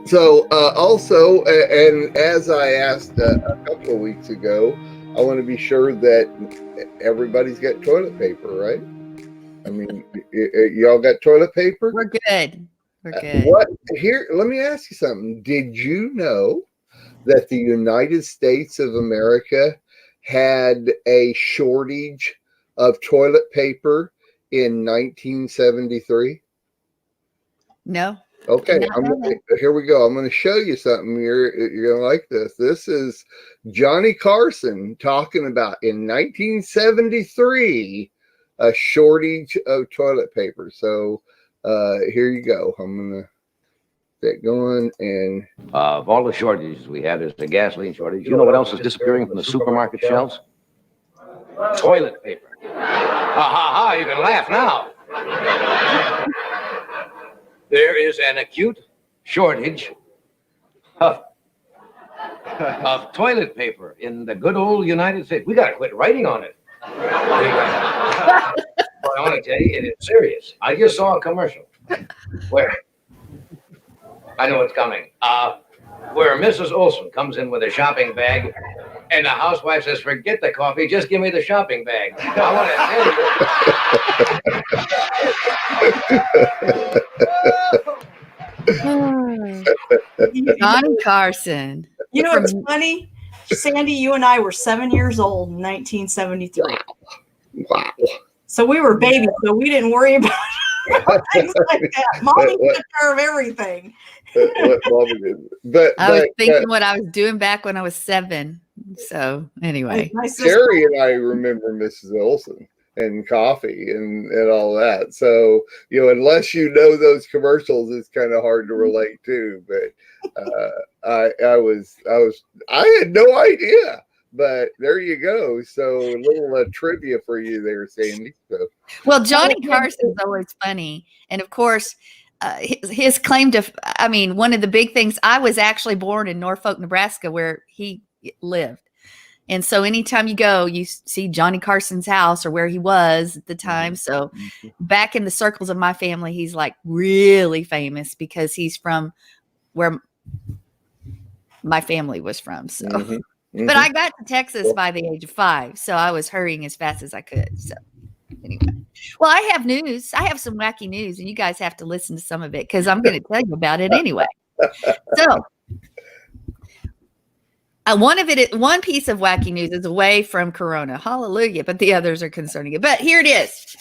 So also, and as I asked a couple of weeks ago, I want to be sure that everybody's got toilet paper, right? I mean, y'all got toilet paper? We're good. We're good. What here? Let me ask you something. Did you know that the United States of America had a shortage of toilet paper in 1973? No, did Okay, not know that. here we go. I'm going to show you something. You're going to like this. This is Johnny Carson talking about in 1973 a shortage of toilet paper. So here you go. I'm going to get going and Of all the shortages we had, there's the gasoline shortage. You know what else is disappearing from the supermarket shelves? Toilet paper. Ha ha ha! You can laugh now. There is an acute shortage of toilet paper in the good old United States. We got to quit writing on it. I want to tell you, it is serious. I just saw a commercial where I know it's coming. Where Mrs. Olson comes in with a shopping bag, and the housewife says, "Forget the coffee, just give me the shopping bag." I want Oh, Johnny Carson. You know what's funny? Sandy, you and I were 7 years old in 1973. wow. So we were babies, so we didn't worry about things like that. Mommy took care of everything. What Mommy did. I was thinking what I was doing back when I was 7. So anyway, My sister, Jerry and I remember Mrs. Olson and coffee and all that. So, unless you know those commercials, it's kind of hard to relate to. But I had no idea. But there you go. So a little trivia for you there, Sandy. So. Well, Johnny Carson's always funny. And of course, his claim to, one of the big things, I was actually born in Norfolk, Nebraska, where he lived. And so anytime you go, you see Johnny Carson's house or where he was at the time. So back in the circles of my family, he's like really famous because he's from where my family was from. So, but I got to Texas by the age of 5. So I was hurrying as fast as I could. So anyway, well, I have news. I have some wacky news and you guys have to listen to some of it because I'm going to tell you about it anyway. So one piece of wacky news is away from Corona. Hallelujah. But the others are concerning it. But here it is.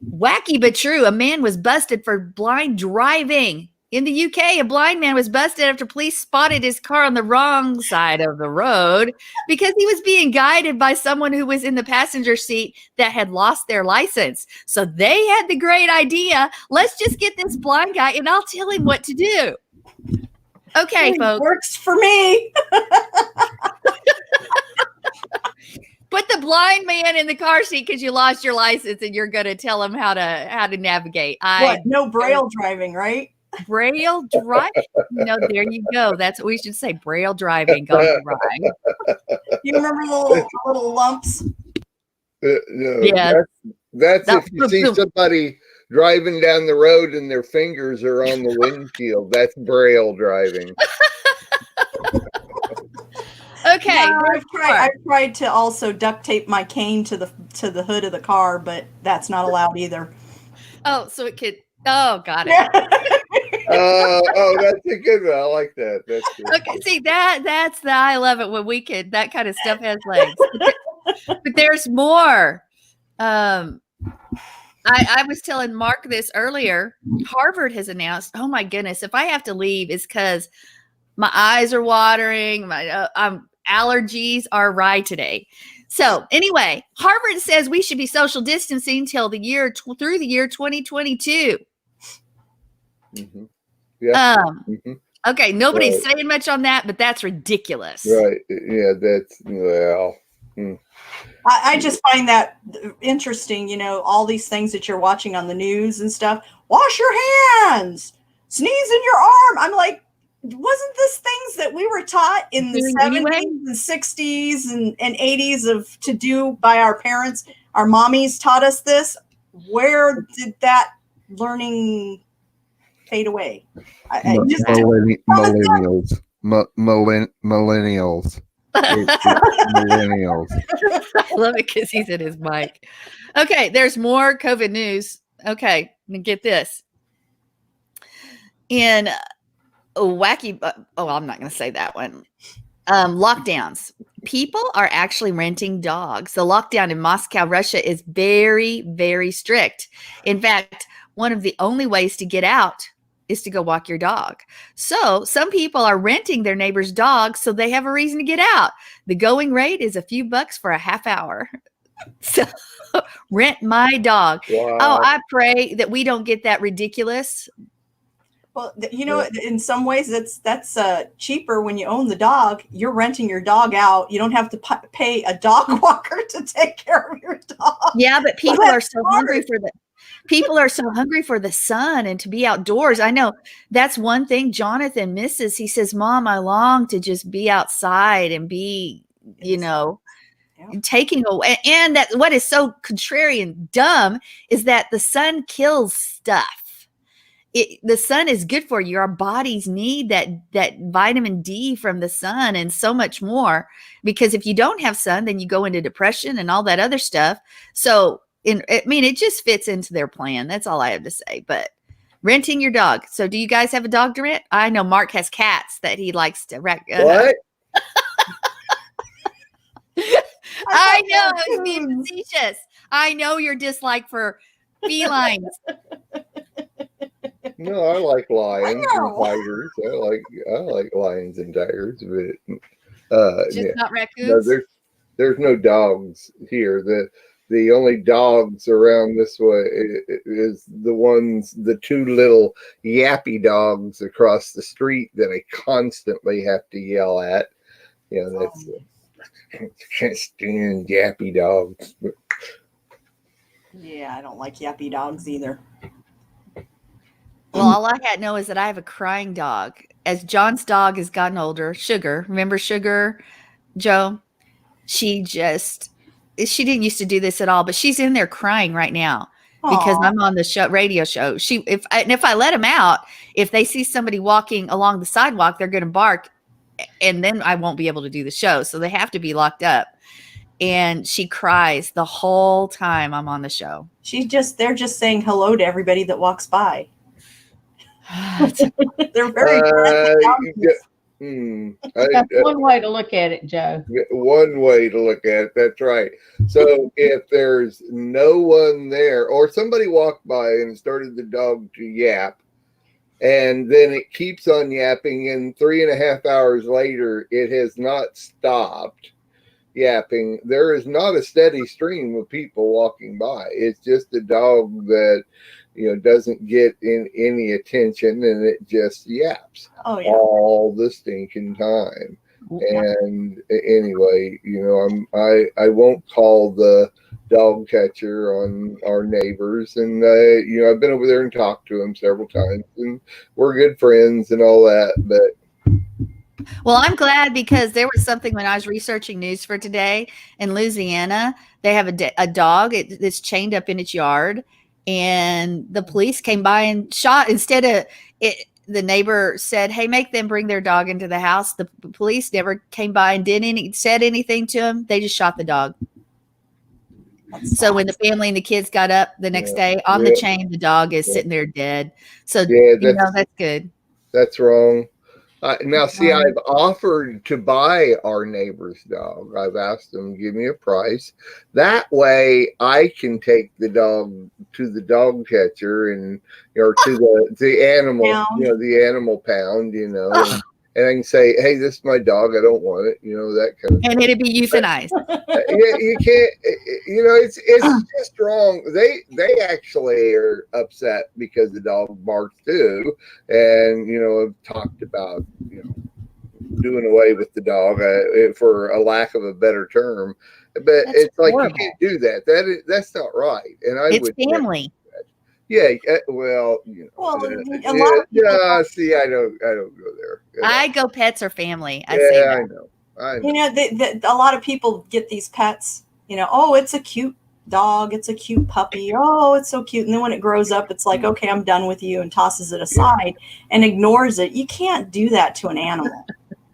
Wacky but true. A man was busted for blind driving. In the UK, a blind man was busted after police spotted his car on the wrong side of the road because he was being guided by someone who was in the passenger seat that had lost their license. So they had the great idea. Let's just get this blind guy and I'll tell him what to do. Okay, folks. Works for me. Put the blind man in the car seat because you lost your license and you're going to tell him how to navigate. No braille driving, right? Braille drive? No, there you go. That's what we should say. Braille driving gone awry. You remember the little lumps? No, Yeah. That's if you see somebody driving down the road and their fingers are on the windshield. That's Braille driving. Okay. No, I've tried to also duct tape my cane to the hood of the car, but that's not allowed either. Oh, so it could. Oh, got it. That's a good one. I like that. That's good. Okay, see that's I love it when we could. That kind of stuff has legs. But there's more. I was telling Mark this earlier. Harvard has announced, oh my goodness, if I have to leave, it's because my eyes are watering, my allergies are awry today. So anyway, Harvard says we should be social distancing till through the year 2022. Mm-hmm. Yeah. Okay, nobody's saying much on that, but that's ridiculous. Right. Yeah, that's well. I just find that interesting, all these things that you're watching on the news and stuff. Wash your hands, sneeze in your arm. I'm like, wasn't this things that we were taught in the 70s and 60s and 80s to do by our parents? Our mommies taught us this. Where did that learning fade away. Millennials. Millennials. Millennials. I love it because he's at his mic. Okay, there's more COVID news. Okay, get this. In wacky, I'm not going to say that one. Lockdowns. People are actually renting dogs. The lockdown in Moscow, Russia is very, very strict. In fact, one of the only ways to get out is to go walk your dog. So some people are renting their neighbor's dog so they have a reason to get out. The going rate is a few bucks for a half hour. So rent my dog. Wow. Oh, I pray that we don't get that ridiculous. Well, in some ways that's cheaper when you own the dog. You're renting your dog out. You don't have to pay a dog walker to take care of your dog. Yeah, but people are so hungry for the sun and to be outdoors. I know that's one thing Jonathan misses. He says, "Mom, I long to just be outside and be, taking away." And that what is so contrary and dumb is that the sun kills stuff. The sun is good for you. Our bodies need that vitamin D from the sun and so much more, because if you don't have sun, then you go into depression and all that other stuff. So it just fits into their plan. That's all I have to say. But renting your dog. So do you guys have a dog to rent? I know Mark has cats that he likes to rent. What? I know, I was being facetious. I know your dislike for felines. No, I like lions and tigers. I like lions and tigers, but Just not raccoons. no, there's no dogs here. The only dogs around this way is the two little yappy dogs across the street that I constantly have to yell at. That's I can't stand yappy dogs. Yeah, I don't like yappy dogs either. Well, all I know is that I have a crying dog. As John's dog has gotten older, Sugar, remember Sugar, Joe? She didn't used to do this at all, but she's in there crying right now because I'm on the radio show. If I let them out, if they see somebody walking along the sidewalk, they're going to bark, and then I won't be able to do the show. So they have to be locked up. And she cries the whole time I'm on the show. They're just saying hello to everybody that walks by. They're very That's one way to look at it, Joe. One way to look at it. That's right. So if there's no one there, or somebody walked by and started the dog to yap, and then it keeps on yapping, and 3.5 hours later it has not stopped yapping, there is not a steady stream of people walking by. It's just a dog that doesn't get in any attention, and it just yaps all the stinking time. And anyway, I won't call the dog catcher on our neighbors, and I've been over there and talked to him several times, and we're good friends and all that. But well, I'm glad, because there was something when I was researching news for today in Louisiana. They have a dog that's chained up in its yard. And the police came by and shot. Instead of it, the neighbor said, "Hey, make them bring their dog into the house." The police never came by and said anything to him. They just shot the dog. So when the family and the kids got up the next day on the chain, the dog is sitting there dead. So that's good. That's wrong. Now, see, I've offered to buy our neighbor's dog. I've asked them, give me a price. That way I can take the dog to the dog catcher or to the animal, the animal pound, and I can say, "Hey, this is my dog. I don't want it," that kind of and it'd be euthanized. You can't, it's just wrong. They actually are upset because the dog barks too, and have talked about doing away with the dog for a lack of a better term. But it's horrible. Like, you can't do that. That's not right. And it's family. Yeah, well, a lot of people, see, I don't go there. I go pets or family. I know. A lot of people get these pets. Oh, it's a cute dog, it's a cute puppy. Oh, it's so cute. And then when it grows up, it's like, okay, I'm done with you, and tosses it aside and ignores it. You can't do that to an animal,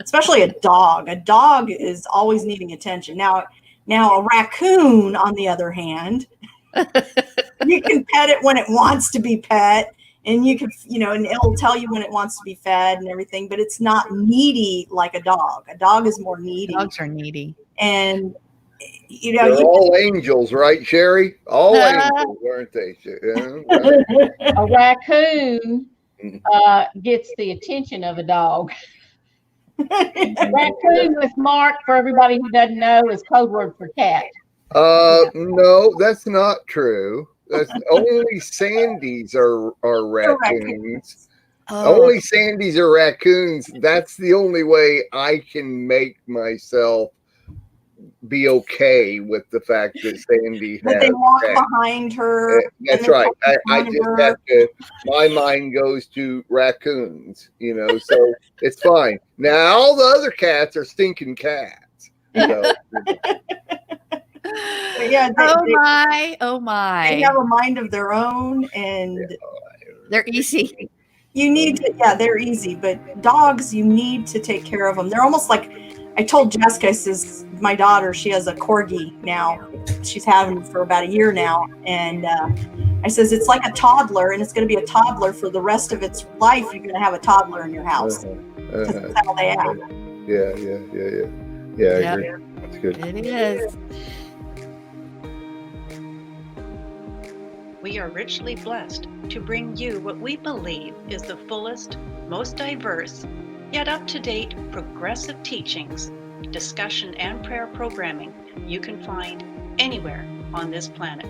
especially a dog. A dog is always needing attention. Now a raccoon, on the other hand, you can pet it when it wants to be pet, and you can, and it'll tell you when it wants to be fed and everything, but it's not needy like a dog. A dog is more needy. Dogs are needy. And They're all angels, right, Sherry? All angels, aren't they? Yeah, A raccoon gets the attention of a dog. Raccoon with Mark, for everybody who doesn't know, is code word for cat. no, that's not true. That's only Sandies are raccoons. Oh, Only Sandies are raccoons. That's the only way I can make myself be okay with the fact that Sandy but has they walk cats. behind her. That's and they right. walk I behind just her. have to, my mind goes to raccoons, so it's fine. Now, all the other cats are stinking cats. So, But yeah, oh my. they have a mind of their own, and They're easy. you need to, they're easy, but dogs, you need to take care of them. They're almost like, I told Jessica, I says, my daughter, she has a corgi now. She's having him for about a year now. And I says, it's like a toddler, and it's going to be a toddler for the rest of its life. You're going to have a toddler in your house. That's how they act. Yeah, I Yep. agree. That's good. It is. We are richly blessed to bring you what we believe is the fullest, most diverse, yet up-to-date progressive teachings, discussion, and prayer programming you can find anywhere on this planet.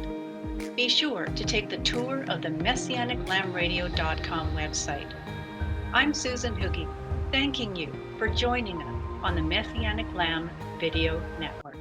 Be sure to take the tour of the MessianicLambRadio.com website. I'm Susan Hoogie, thanking you for joining us on the Messianic Lamb Video Network.